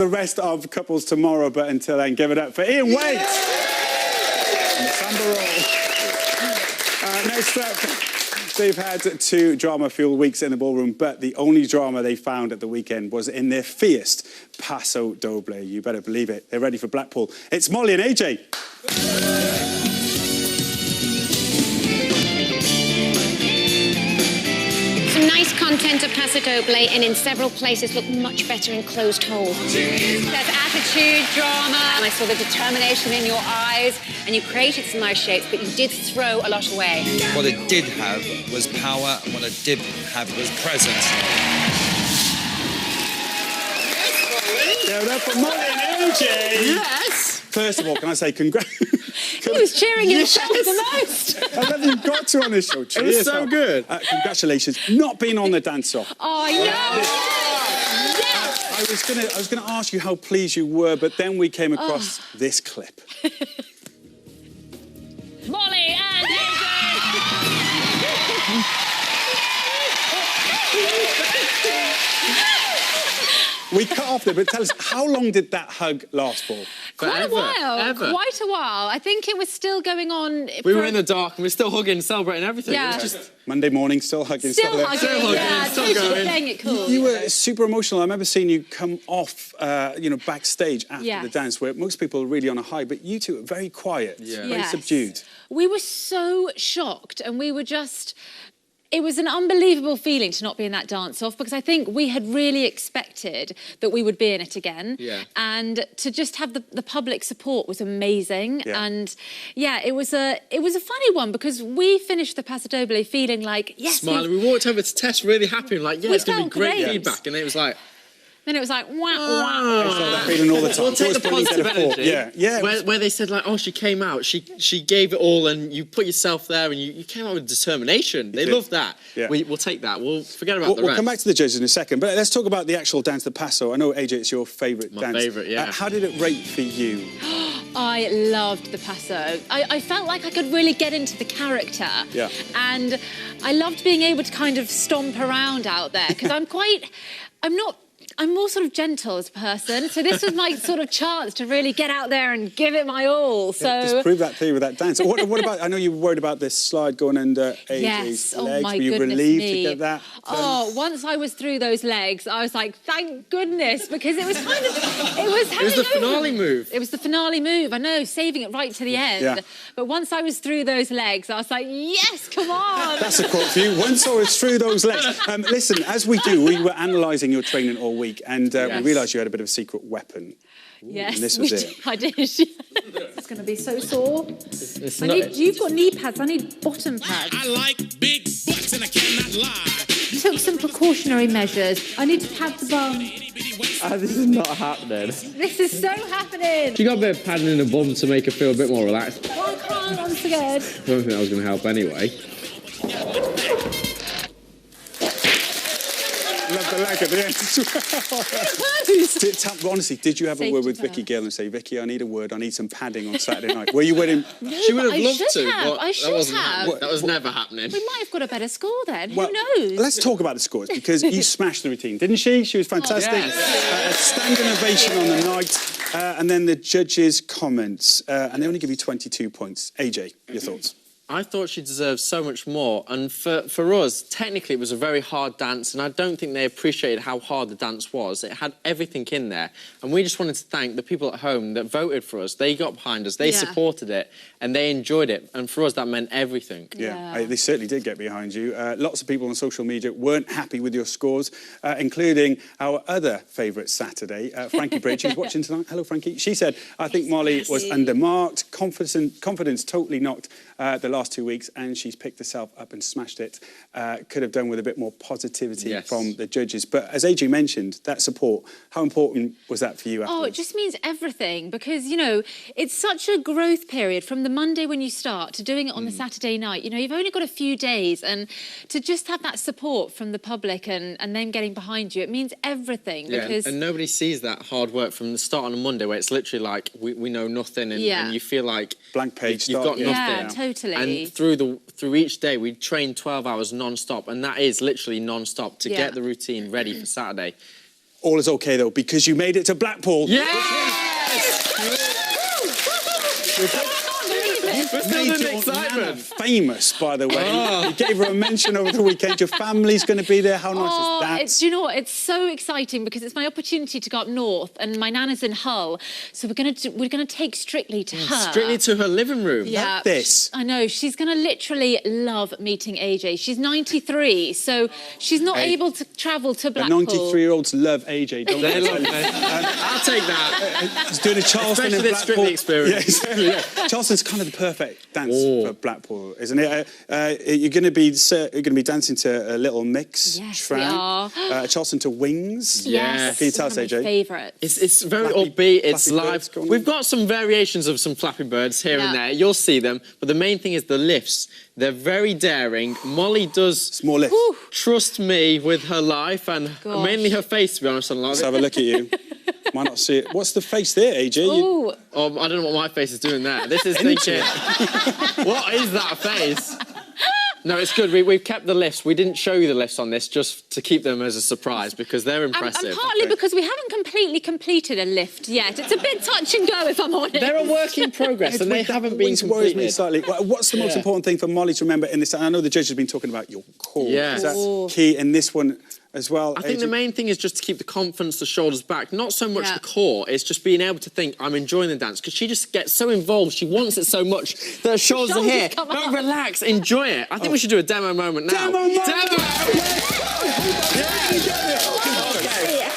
The rest of couples tomorrow, but until then, give it up for Ian Waite and Samba Roll. Next up, they've had 2 drama-fueled weeks in the ballroom, but the only drama they found at the weekend was in their fierce Paso Doble. You better believe it. They're ready for Blackpool. It's Mollie and AJ. Nice content of Paso Doble, and in several places look much better in closed holes. There's attitude, drama, and I saw the determination in your eyes, and you created some nice shapes, but you did throw a lot away. What it did have was power, and what it didn't have was presence. Give it up for Mollie and AJ. Yes. First of all, can I say congrats? He was cheering himself the most. I love you've got to on this show. It was so good. Congratulations. Not being on the dance-off. Oh, I know. Yes. I was gonna ask you how pleased you were, but then we came across this clip. Mollie and We cut off there, but tell us, how long did that hug last for? Quite a while. Ever. Quite a while. I think it was still going on. We were in the dark and we were still hugging, celebrating everything. Yeah. It was just Monday morning, still hugging. Still hugging, still totally going. playing it cool. You were super emotional. I remember seeing you come off, backstage after Yes. the dance, where most people are really on a high, but you two were very quiet, very Yes. subdued. We were so shocked, and we were just... It was an unbelievable feeling to not be in that dance-off, because I think we had really expected that we would be in it again. Yeah. And to just have the public support was amazing. Yeah. And yeah, it was a funny one, because we finished the Paso Doble feeling like, yes, smiling. We walked over to Tess really happy and like, yeah, We it's going to be felt great great. feedback. And it was like... then it was like, wah, wah. It's like that feeling all the time. We'll take the It's always positive been a thought. energy. Yeah. Where they said like, oh, she came out, she gave it all, and you put yourself there, and you came out with determination. They did. love that. Yeah. We'll take that. We'll forget about the rest. We'll come back to the judges in a second, but let's talk about the actual dance, the Paso. I know, AJ, it's your favourite dance. My favourite, yeah. How did it rate for you? I loved the Paso. I felt like I could really get into the character. Yeah. And I loved being able to kind of stomp around out there, because I'm more sort of gentle as a person, so this was my sort of chance to really get out there and give it my all. So Just prove that to you with that dance. What about, I know you were worried about this slide going under AJ's yes, legs. oh my Were you goodness relieved me. to get that? Oh, once I was through those legs, I was like, thank goodness, because it was kind of, it was the finale move. It was the finale move, I know, saving it right to the end. Yeah. But once I was through those legs, I was like, yes, come on. That's a quote for you. Once I was through those legs. Listen, as we do, we were analysing your training all week, and we realised you had a bit of a secret weapon. Yes, And this was it. I did. It's going to be so sore. You've got knee pads. I need bottom pads. I like big butts and I cannot lie. Took some precautionary measures. I need to pad the bum. This is not happening. This is so happening. She got a bit of padding in the bum to make her feel a bit more relaxed. Why can't I'm scared? I don't think that was going to help anyway. Love the leg at the end as well. Honestly, did you have a word with Vicky Gill and say, Vicky, I need a word, I need some padding on Saturday night? Were you willing? She would have I loved should to, have. but I should that wasn't have. happening. That was never happening. We might have got a better score then. Well, Who knows? Let's talk about the scores, because you smashed the routine, didn't she? She was fantastic. yes. A standing ovation on the night. And then the judges' comments. And they only give you 22 points. AJ, your thoughts? I thought she deserved so much more, and for us, technically it was a very hard dance, and I don't think they appreciated how hard the dance was. It had everything in there, and we just wanted to thank the people at home that voted for us. They got behind us, they supported it, and they enjoyed it, and for us that meant everything. Yeah. They certainly did get behind you. Lots of people on social media weren't happy with your scores, including our other favourite Saturday, Frankie Bridge, who's watching tonight. Hello, Frankie. She said, I think Mollie was undermarked, confidence totally knocked the last 2 weeks, and she's picked herself up and smashed it. Could have done with a bit more positivity from the judges. But as AJ mentioned, that support, how important was that for you afterwards? Oh, it just means everything, because, you know, it's such a growth period from the Monday when you start to doing it on the Saturday night. You know, you've only got a few days, and to just have that support from the public and them getting behind you, it means everything. Yeah, because and nobody sees that hard work from the start on a Monday, where it's literally like, we know nothing, and you feel like... Blank page you've start. got nothing. Yeah, totally. And through each day, we train 12 hours non-stop, and that is literally non-stop to get the routine ready for Saturday. All is okay, though, because you made it to Blackpool. Yes! We're still Made in your excitement. nana famous, by the way. You gave her a mention over the weekend. Your family's going to be there. How nice is that? Do you know what? It's so exciting because it's my opportunity to go up north, and my nana's in Hull, so we're gonna take Strictly to her. Strictly to her living room. Yeah, Like this. I know. She's going to literally love meeting AJ. She's 93, so she's not able to travel to The Blackpool. 93-years love AJ, don't They they? love me. I'll take that. He's doing a Charleston Especially in this Blackpool. Strictly experience. Yeah, exactly, yeah. Charleston's kind of the perfect dance for Blackpool, isn't it? You're going to be dancing to a little mix. Yes, track. we are. Charleston to Wings. Yes, Can you tell us, one of my AJ? favourites. It's very Flappy- upbeat, it's Flappy live. Birds going on. We've got some variations of some Flappy Birds here and Yeah. there. You'll see them. But the main thing is the lifts. They're very daring. Mollie does Small lift. trust me with her life and Gosh. mainly her face, to be honest. On Let's have a look at you. Might not see it. What's the face there, AJ? Ooh, I don't know what my face is doing there. This is thinking, what is that face? No, it's good. We've kept the lifts. We didn't show you the lifts on this just to keep them as a surprise because they're impressive. and partly because we haven't completely completed a lift yet. It's a bit touch and go, if I'm honest. They're a work in progress and they haven't been Which worries me completed. slightly. What's the most important thing for Mollie to remember in this? And I know the judge has been talking about your core. Yes. Is that key in this one as well? I think AJ? the main thing is just to keep the confidence, the shoulders back. Not so much Yeah. the core, it's just being able to think, I'm enjoying the dance. Because she just gets so involved, she wants it so much that her shoulders are Shoulders here. come No, up. relax, enjoy it. I think we should do a demo moment now. Demo moment!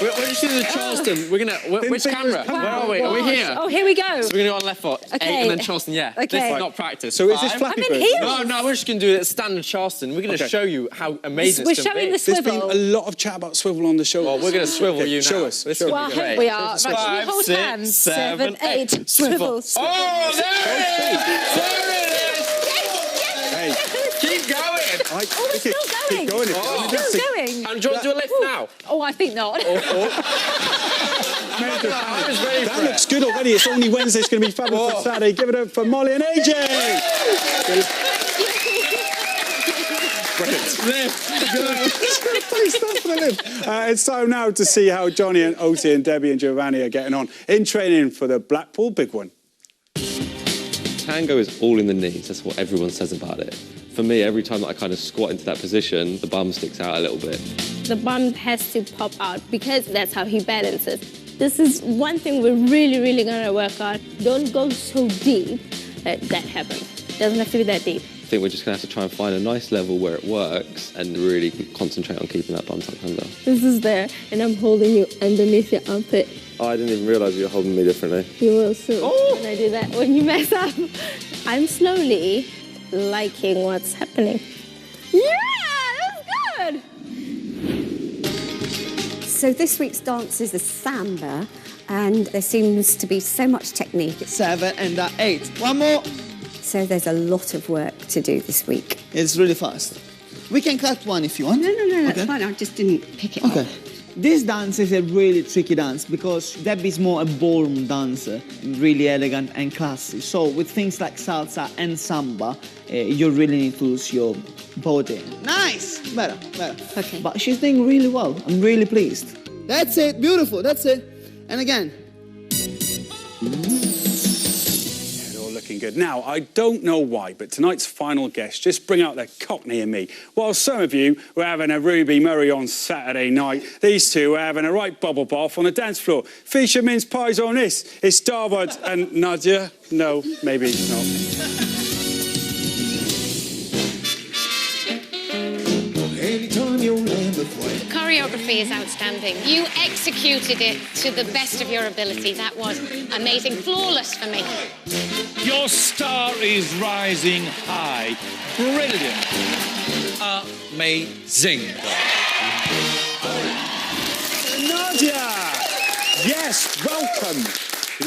We're just doing the Charleston. We're gonna. Which camera? Where are we? Are we here? Oh, here we go. So we're gonna go on left foot. Okay. 8 and then Charleston. Yeah. Okay. This is not practice. So is this Five. Flappy I'm in Bird? heels. No, we're just gonna do it standard Charleston. We're gonna Okay. show you how amazing We're it's gonna showing be. the There's been swivel. a lot of chat about swivel on the show. Well, we're gonna swivel Okay, you now. show us, This show is us. gonna be great. We are. Right, should we Five, hold 6, hands? 7, 8. 8. Swivel. Oh, there it is! There it Hey, is! Keep going! Oh, we're still going. Keep going. We're still going. And do you want to do a lift now? Oh, I think not. I was ready That for looks it. good already. It's only Wednesday. It's going to be fabulous for Saturday. Give it up for Mollie and AJ. It's time now to see how Johnny and Oti and Debbie and Giovanni are getting on in training for the Blackpool Big One. Tango is all in the knees. That's what everyone says about it. For me, every time that I kind of squat into that position, the bum sticks out a little bit. The bum has to pop out because that's how he balances. This is one thing we're really gonna work on. Don't go so deep that happens. Doesn't have to be that deep. I think we're just going to have to try and find a nice level where it works and really concentrate on keeping that bum tucked under. This is there, and I'm holding you underneath your armpit. Oh, I didn't even realise you were holding me differently. You will soon when I do that, when you mess up. I'm slowly liking what's happening. Yeah, that's good! So this week's dance is a samba, and there seems to be so much technique. 7 and 8. One more. So there's a lot of work to do this week. It's really fast. We can cut one if you want. No, that's Okay. fine. I just didn't pick it Okay. up. This dance is a really tricky dance because Debbie's more a ballroom dancer, really elegant and classy. So with things like salsa and samba, you really need to use your body. Nice! Better. Okay. But she's doing really well. I'm really pleased. That's it. Beautiful. That's it. And again. They're all looking good. Now, I don't know why, but tonight's final guests just bring out the Cockney in me. While some of you were having a Ruby Murray on Saturday night, these two were having a right bubble bath on the dance floor. Feature mince pies on this. It's Davood and Nadiya. No, maybe not. The choreography is outstanding. You executed it to the best of your ability. That was amazing. Flawless for me. Your star is rising high. Brilliant. Amazing. Nadiya! Yes, welcome.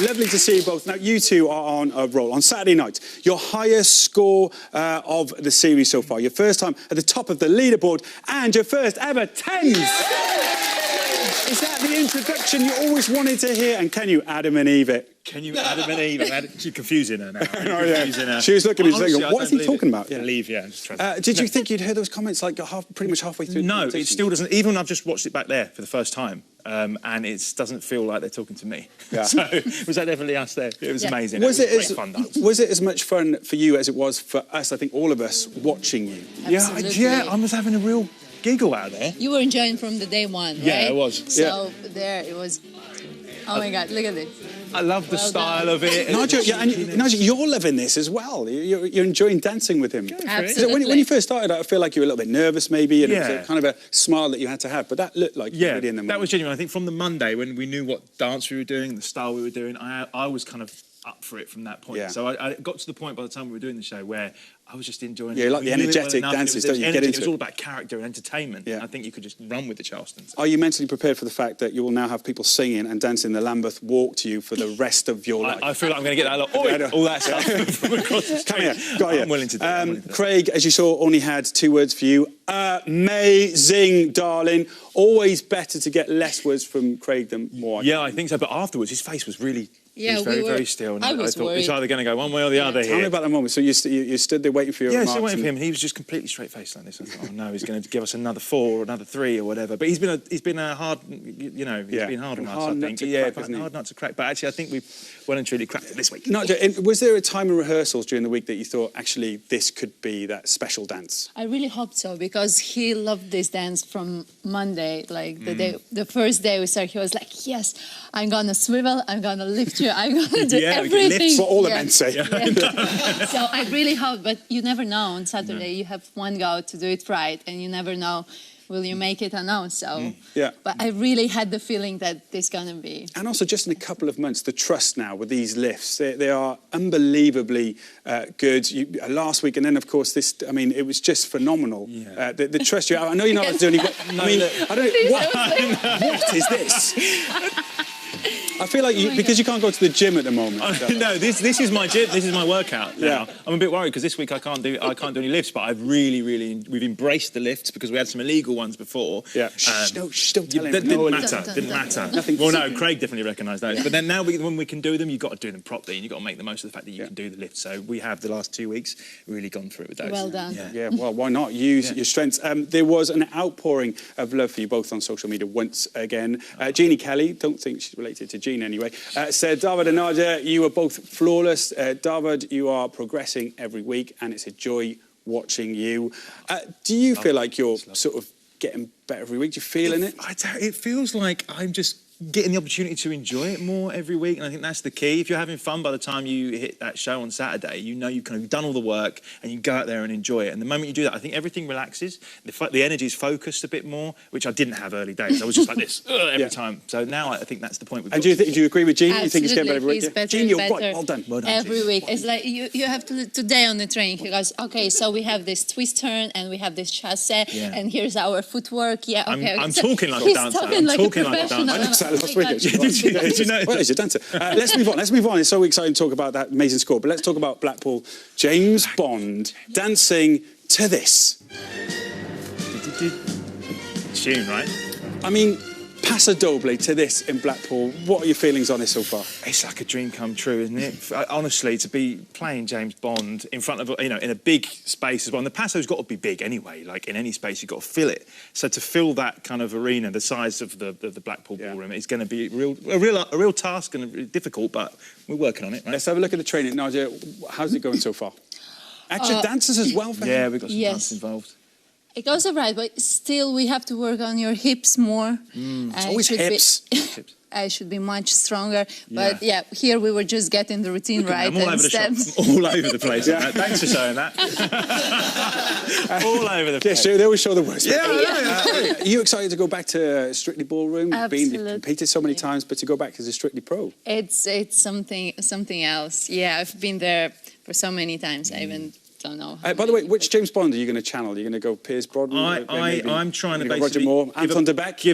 Lovely to see you both. Now, you two are on a roll. On Saturday night, your highest score of the series so far. Your first time at the top of the leaderboard and your first ever tens. Is that the introduction you always wanted to hear? And can you Adam and Eve it? Can you Adam and Eve? She's confusing her now. Oh, yeah. She was looking at me saying, what is he talking about? Yeah. Believe, yeah. Did you think you'd heard those comments like pretty much halfway through? No, it still doesn't. Even when I've just watched it back there for the first time, and it doesn't feel like they're talking to me. Yeah. So was that definitely us there? It was amazing. Was it Was as much fun for you as it was for us? I think all of us watching you. Absolutely. I was having a real giggle out there. You were enjoying from the day one, right? Yeah, I was. So there it was. Oh my God, look at this. I love the style of it. Nigel, you're loving this as well. You're enjoying dancing with him. Absolutely. When you first started, I feel like you were a little bit nervous maybe, and it was kind of a smile that you had to have, but that looked like really in the moment. That was genuine. I think from the Monday when we knew what dance we were doing, the style we were doing, I was kind of up for it from that point. Yeah. So I got to the point by the time we were doing the show where I was just enjoying it. Yeah, like the energetic dances, don't you? Get into it was all about character and entertainment. Yeah. I think you could just run with the Charlestons. Are you mentally prepared for the fact that you will now have people singing and dancing the Lambeth Walk to you for the rest of your life? I feel like I'm going to get that all that stuff from across the street. Come here. I'm willing to do it. Craig, as you saw, only had 2 words for you. Amazing, darling. Always better to get less words from Craig than more. Yeah, I think so. But afterwards, his face was really... Yeah, he was very, very still. And I was thought worried. it's either going to go one way or the other here. Tell me about that moment. So you stood there waiting for your remarks. Yeah, still waiting for him, and he was just completely straight-faced like this. I thought, oh no, he's going to give us another 4 or another 3 or whatever. But he's been a hard, he's been hard on us, I think. Hard nut to crack. But actually, I think we've well and truly cracked it this week. Nadiya, was there a time in rehearsals during the week that you thought, actually, this could be that special dance? I really hope so, because he loved this dance from Monday. Like the first day we started, he was like, yes, I'm going to swivel, I'm going to lift you, I'm going to do everything. That's what all the men say. So I really hope, but you never know. On Saturday, you have one go to do it right, and you never know, will you make it or not? So, but I really had the feeling that this going to be. And also, just in a couple of months, the trust now with these lifts, they are unbelievably good. Last week, and then, of course, this, I mean, it was just phenomenal. Yeah. The trust you have. I know you're not doing it, I mean, I don't know, what is this? I feel like because you can't go to the gym at the moment. No, this is my gym. This is my workout now. Yeah. I'm a bit worried because this week I can't do any lifts, but I've we've embraced the lifts because we had some illegal ones before. Yeah. Don't tell him. Didn't matter. Well, no, Craig definitely recognised those. Yeah. But then now when we can do them, you've got to do them properly, and you've got to make the most of the fact that you can do the lifts. So we have the last 2 weeks really gone through it with those. Well done. Yeah. Well, why not use your strengths? There was an outpouring of love for you both on social media once again. Jeannie Kelly, don't think she's related to Jean anyway, said, Davood and Nadiya, you are both flawless. Davood, you are progressing every week, and it's a joy watching you. Do you feel like you're sort of getting better every week? Do you feel in it? It feels like I'm just getting the opportunity to enjoy it more every week, and I think that's the key. If you're having fun by the time you hit that show on Saturday, you know you've kind of done all the work and you go out there and enjoy it. And the moment you do that, I think everything relaxes. The energy is focused a bit more, which I didn't have early days. I was just like this every time. So now I think that's the point. And do you agree with Jean? Absolutely. You think he's getting better every week? He's better Jean, you're better right. Well done. Well done. Every week. It's like you have to today on the train. He goes, okay, so we have this twist turn and we have this chasse, and here's our footwork. Yeah, okay. I'm talking like a dancer. I'm talking like a dancer. I noticed that last week. Did you know? Well, he's a dancer. Let's move on. It's so exciting to talk about that amazing score. But let's talk about Blackpool. James Bond dancing to this. Tune, right? I mean, Paso Doble to this in Blackpool. What are your feelings on it so far? It's like a dream come true, isn't it? Honestly, to be playing James Bond in front of, in a big space as well. And the Paso's got to be big anyway. Like in any space, you've got to fill it. So to fill that kind of arena, the size of the Blackpool ballroom, is going to be a real task and difficult. But we're working on it. Right? Let's have a look at the training, Nadiya. How's it going so far? Extra dancers as well. Yeah, we've got some dancers involved. It goes all right, but still we have to work on your hips more. It's always hips. I should be much stronger. But yeah, here we were just getting the routine right. I'm all over the shop. I'm all over the place. Thanks for showing that. All over the place. Yeah, they always show the worst. Yeah. Are you excited to go back to Strictly Ballroom? Absolutely. You've competed so many times, but to go back as a Strictly Pro? It's something else. Yeah, I've been there for so many times. I even don't know. By the way, which James Bond are you going to channel? Are you going to go Piers Brosnan? I'm trying to basically... Roger Moore, Anton de Beek?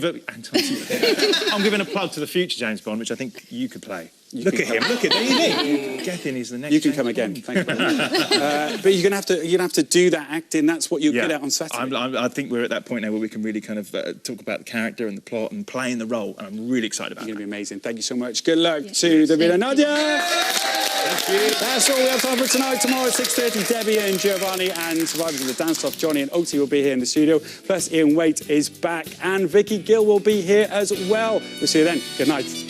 I'm giving a plug to the future James Bond, which I think you could play. Look at him. Look at him. Gethin is the next. You can come again. Thank you very much. But you're gonna have to do that acting. That's what you're good at on Saturday. I think we're at that point now where we can really kind of talk about the character and the plot and playing the role. And I'm really excited about it. You're going to be amazing. Thank you so much. Good luck to Davood and Nadiya. Thank you. That's all we have time for tonight. Tomorrow at 6:30, Debbie and Giovanni and survivors of the dance-off, Johnny and Oti, will be here in the studio. Plus, Ian Waite is back and Vicky Gill will be here as well. We'll see you then. Good night.